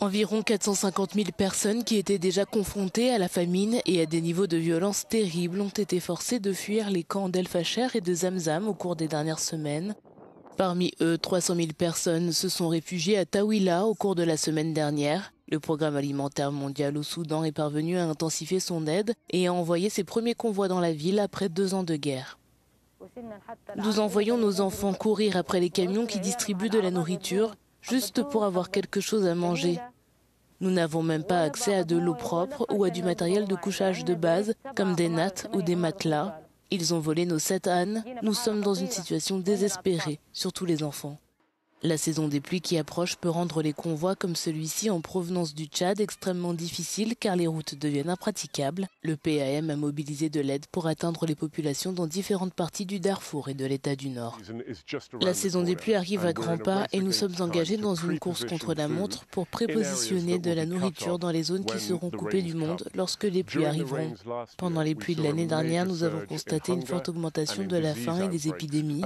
Environ 450 000 personnes qui étaient déjà confrontées à la famine et à des niveaux de violence terribles ont été forcées de fuir les camps d'El Fasher et de Zamzam au cours des dernières semaines. Parmi eux, 300 000 personnes se sont réfugiées à Tawila au cours de la semaine dernière. Le Programme alimentaire mondial au Soudan est parvenu à intensifier son aide et a envoyé ses premiers convois dans la ville après 2 ans de guerre. Nous envoyons nos enfants courir après les camions qui distribuent de la nourriture, juste pour avoir quelque chose à manger. Nous n'avons même pas accès à de l'eau propre ou à du matériel de couchage de base, comme des nattes ou des matelas. Ils ont volé nos 7 ânes. Nous sommes dans une situation désespérée, surtout les enfants. La saison des pluies qui approche peut rendre les convois comme celui-ci en provenance du Tchad extrêmement difficiles car les routes deviennent impraticables. Le PAM a mobilisé de l'aide pour atteindre les populations dans différentes parties du Darfour et de l'État du Nord. La saison des pluies arrive à grands pas et nous sommes engagés dans une course contre la montre pour prépositionner de la nourriture dans les zones qui seront coupées du monde lorsque les pluies arriveront. Pendant les pluies de l'année dernière, nous avons constaté une forte augmentation de la faim et des épidémies.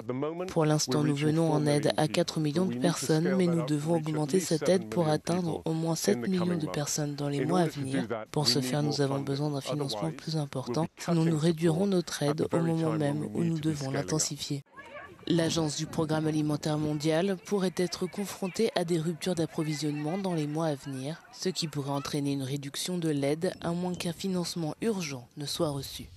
Pour l'instant, nous venons en aide à 4 millions de personnes, mais nous devons augmenter cette aide pour atteindre au moins 7 millions de personnes dans les mois à venir. Pour ce faire, nous avons besoin d'un financement plus important, sinon nous réduirons notre aide au moment même où nous devons l'intensifier. L'agence du Programme alimentaire mondial pourrait être confrontée à des ruptures d'approvisionnement dans les mois à venir, ce qui pourrait entraîner une réduction de l'aide à moins qu'un financement urgent ne soit reçu.